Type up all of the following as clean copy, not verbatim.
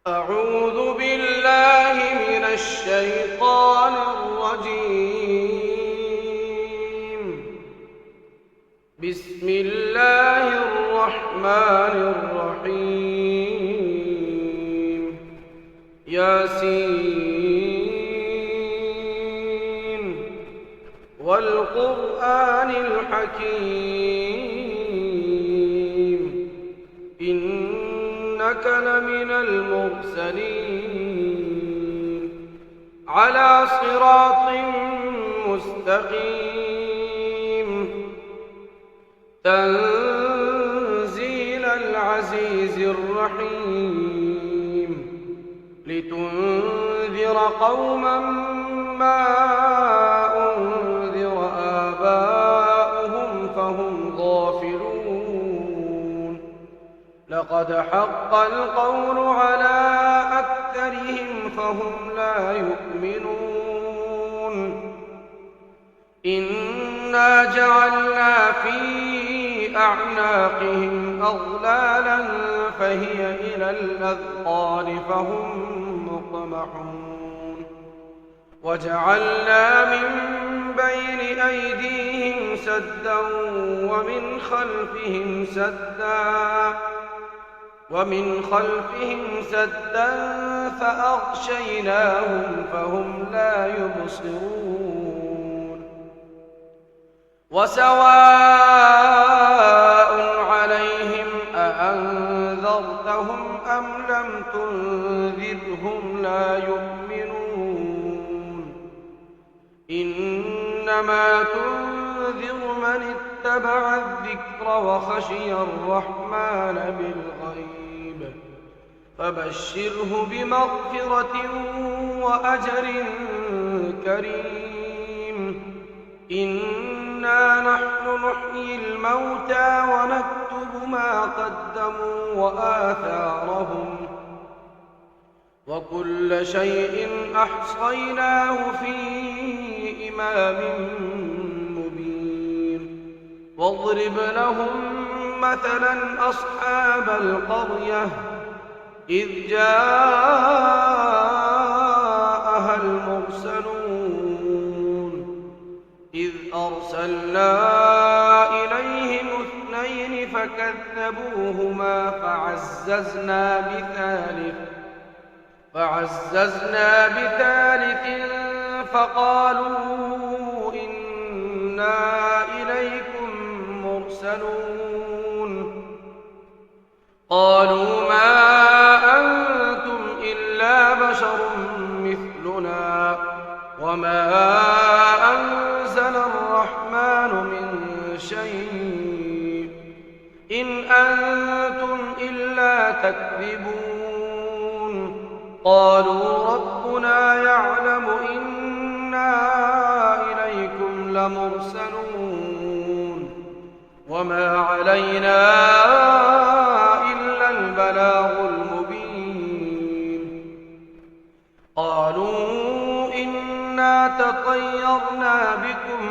أعوذ بالله من الشيطان الرجيم. بسم الله الرحمن الرحيم. ياسين والقرآن الحكيم إنك لمن المرسلين على صراط مستقيم تنزيل العزيز الرحيم لتنذر قوما ما أنذر آباؤهم فهم غافلون لقد حق القول على أكثرهم فهم لا يؤمنون إنا جعلنا في أعناقهم أغلالا فهي إلى الأذقان فهم مقمحون وجعلنا من بين أيديهم سدا ومن خلفهم سدا فأغشيناهم فهم لا يبصرون وسواء عليهم أأنذرتهم أم لم تنذرهم لا يؤمنون إنما تنذر من اتبع الذكر وخشي الرحمن بالغيب فبشره بمغفرة وأجر كريم إنا نحن نحيي الموتى ونكتب ما قدموا وآثارهم وكل شيء أحصيناه في إمام مبين واضرب لهم مثلا أصحاب القرية إذ جاءها المرسلون إذ أرسلنا إليهم 2 فكذبوهما فعززنا بثالث فقالوا إنا إليكم مرسلون قالوا ما أنتم إلا بشر مثلنا وما أنزل الرحمن من شيء إن أنتم إلا تكذبون قالوا ربنا يعلم إنا إليكم لمرسلون وما علينا إلا البلاغ المبين قالوا إنا تطيرنا بكم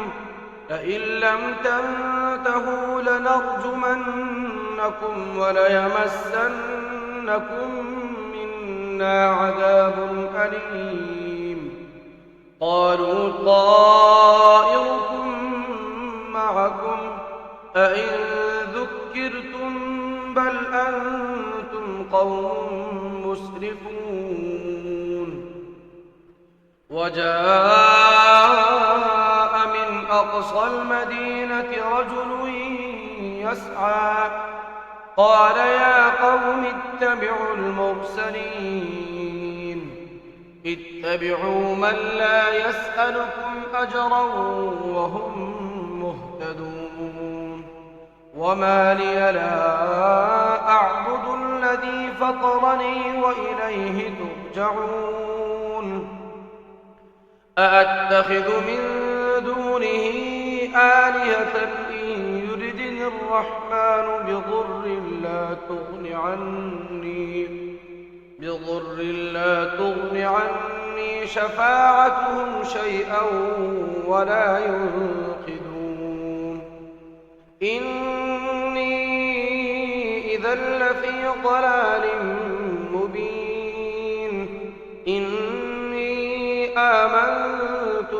لئن لم تنتهوا لنرجمنكم وليمسنكم منا عذاب أليم قالوا طائركم معكم أئن ذكرتم بل أنتم قوم مسرفون وجاء من أقصى المدينة رجل يسعى قال يا قوم اتبعوا المرسلين اتبعوا من لا يسألكم أجرا وهم مهتدون وما لي لا أعبد الذي فطرني وإليه ترجعون أأتخذ من دونه آلهة إن يردني الرحمن بضر لا تغن عني شفاعتهم شيئا ولا ينقذون إني إذا لفي ضلال مبين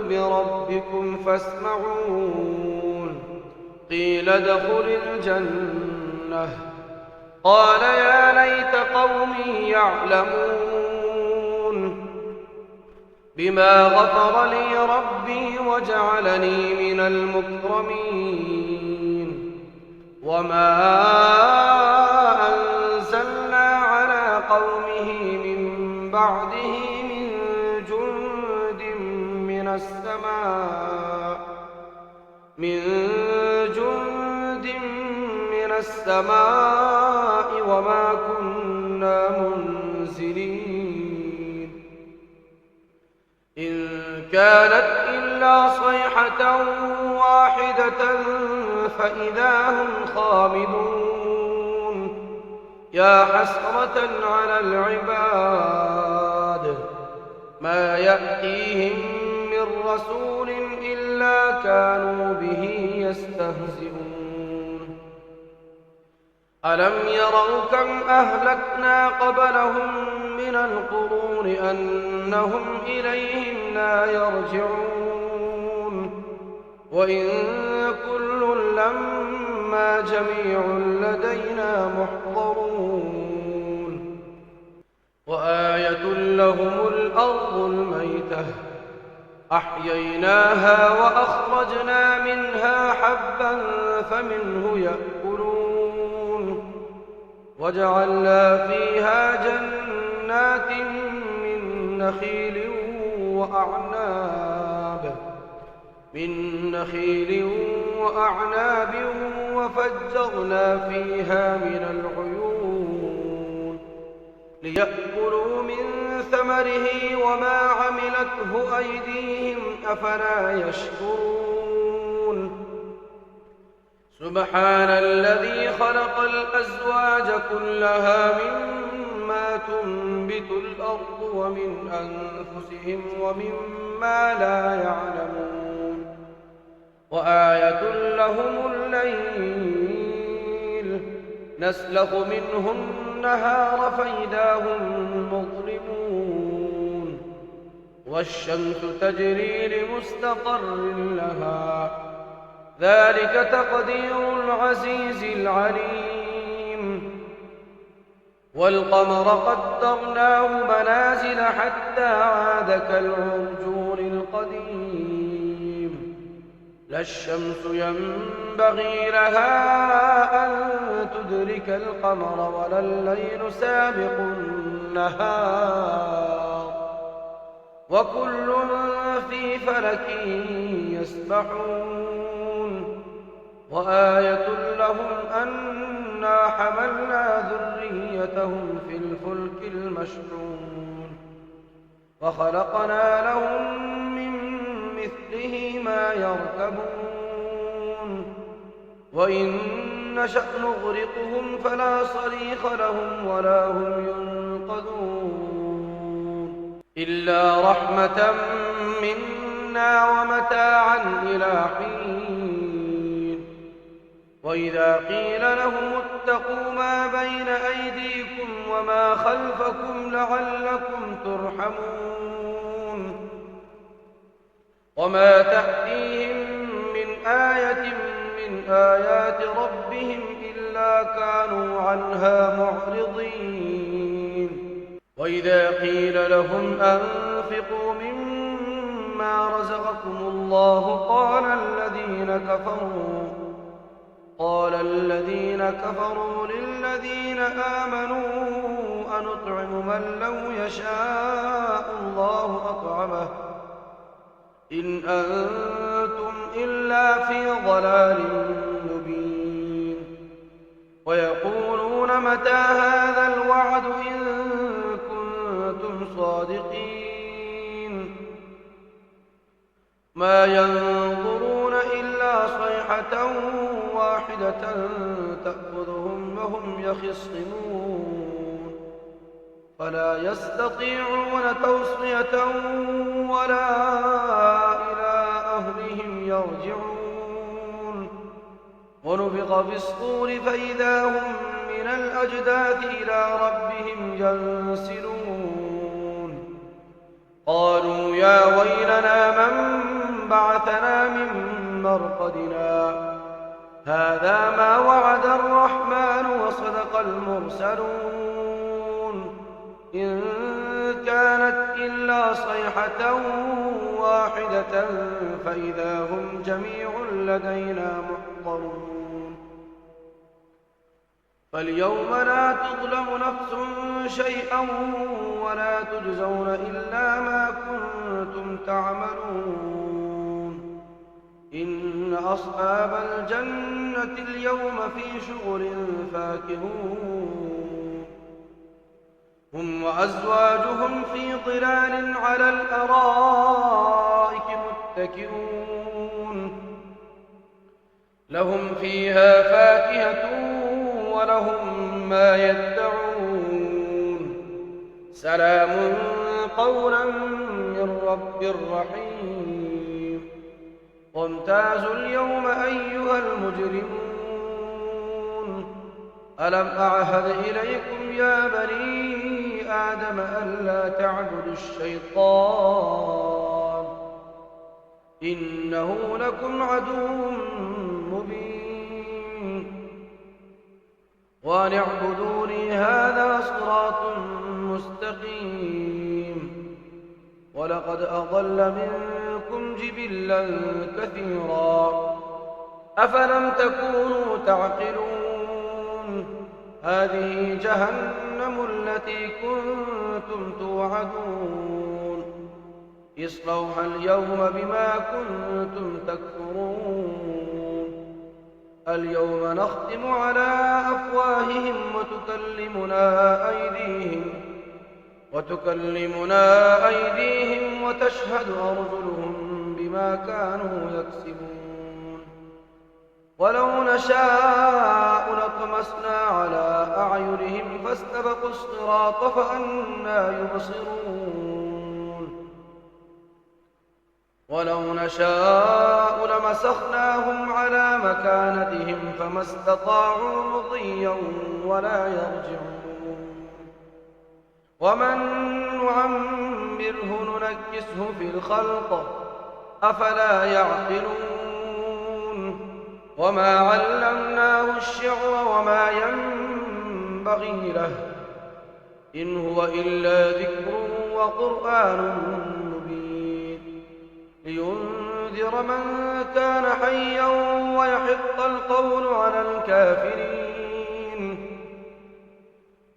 بربكم فاسمعون قيل ادخل الجنة قال يا ليت قومي يعلمون بما غفر لي ربي وجعلني من المكرمين وما أنزلنا على قومه من بعده من جند من السماء وما كنا منزلين إن كانت إلا صيحة واحدة فإذا هم خامدون يا حسرة على العباد ما يأتيهم من رسول إلا كانوا به يستهزئون ألم يروا كم أهلكنا قبلهم من القرون أنهم إليهم لا يرجعون وإن كل لما جميع لدينا محضرون وآية لهم الأرض الميتة أحييناها وأخرجنا منها حبا فمنه يأكلون وجعلنا فيها جنات من نخيل وأعناب وفجرنا فيها من العيون ليأكلوا من ثمره وما عملته أيديهم أفلا يشكرون سبحان الذي خلق الأزواج كلها مما تنبت الأرض ومن أنفسهم ومما لا يعلمون وآية لهم الليل نسلخ منه النهار فإذا هم مظلمون والشمس تجري لمستقر لها ذلك تقدير العزيز العليم والقمر قدرناه منازل حتى عاد كالعرجون القديم لا الشمس ينبغي لها أن تدرك القمر ولا الليل سابق النهار وكل في فلك يسبحون وآية لهم أنا حملنا ذريتهم في الفلك المشحون وخلقنا لهم من مثله ما يركبون وإن نشأ نغرقهم فلا صريخ لهم ولا هم ينقذون إلا رحمة منا ومتاعا إلى حين وإذا قيل لهم اتقوا ما بين أيديكم وما خلفكم لعلكم ترحمون وما تأتيهم من آية من آيات ربهم إلا كانوا عنها معرضين وإذا قيل لهم أنفقوا مما رزقكم الله قال الذين كفروا للذين آمنوا أنطعم من لو يشاء الله أطعمه إن أنتم إلا في ضلال مبين ويقولون متى هذا الوعد إن كنتم صادقين ما ينظرون إلا صيحة واحدة تأخذهم وهم يخصمون فلا يستطيعون توصية ولا إلى أهلهم يرجعون ونفخ في الصور فإذا هم من الأجداث إلى ربهم ينسلون قالوا يا ويلنا من بعثنا من مرقدنا هذا ما وعد الرحمن وصدق المرسلون إن كانت إلا صيحة واحدة فإذا هم جميع لدينا محضرون فاليوم لا تظلم نفس شيئا ولا تجزون إلا ما كنتم تعملون إن أصحاب الجنة اليوم في شغل فاكهون هم وأزواجهم في ظلال على الأرائك متكئون لهم فيها فاكهة ولهم ما يدعون سلام قولا من رب رحيم وامتازوا اليوم أيها المجرمون ألم أعهد إليكم يا بني آدم ألا تعبدوا الشيطان إنه لكم عدو مبين وأن اعبدوني هذا صراط مستقيم ولقد أضل منكم جبلا كثيرا أفلم تكونوا تعقلون هذه جهنم التي كنتم توعدون اصلوها اليوم بما كنتم تكفرون اليوم نختم على أفواههم وتكلمنا أيديهم وتشهد أرجلهم بما كانوا يكسبون ولو نشاء لطمسنا على أعينهم فاستبقوا الصراط فأنى يبصرون ولو نشاء لمسخناهم على مكانتهم فما استطاعوا مضيا ولا يرجعون ومن نعمره ننكسه في الخلق أفلا يعقلون وما علمناه الشعر وما ينبغي له إن هو إلا ذكر وقرآن مبين لينذر من كان حيا ويحق القول على الكافرين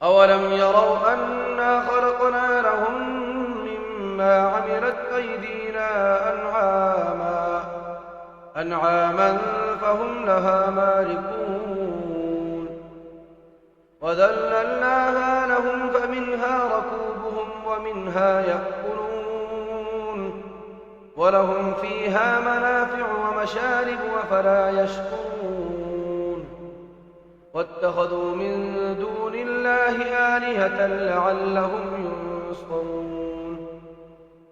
أولم يروا أنا خلقنا لهم مما عملت أيدينا أنعاما فهم لها مالكون وذللناها لهم فمنها ركوبهم ومنها يأكلون ولهم فيها منافع ومشارب أفلا يشكرون واتخذوا من دون الله آلهة لعلهم ينصرون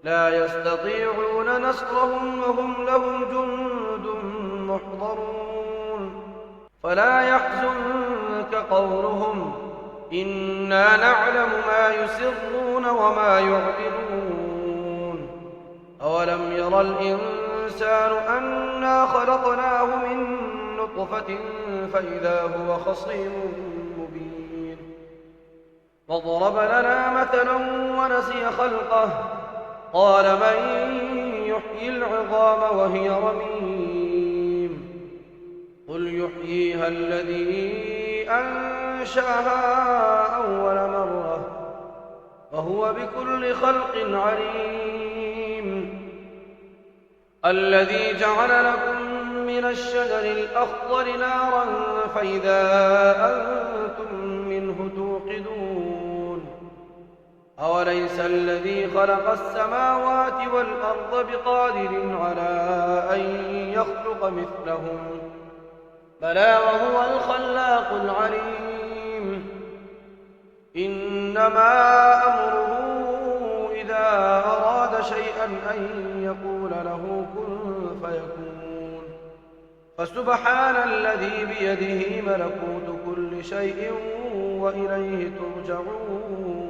لا يستطيعون نصرهم وهم لهم جند محضرون فلا يحزنك قولهم إنا نعلم ما يسرون وما يعلنون أولم ير الإنسان أنا خلقناه من نطفة فإذا هو خصيم مبين وضرب لنا مثلا ونسي خلقه قال من يحيي العظام وهي رميم قل يحييها الذي أنشأها أول مرة وهو بكل خلق عليم الذي جعل لكم من الشجر الأخضر نارا فإذا أنتم منه توقدون أوليس الذي خلق السماوات والأرض بقادر على أن يخلق مثلهم بلى وهو الخلاق العليم إنما أمره إذا أراد شيئا أن يقول له كن فيكون فسبحان الذي بيده ملكوت كل شيء وإليه ترجعون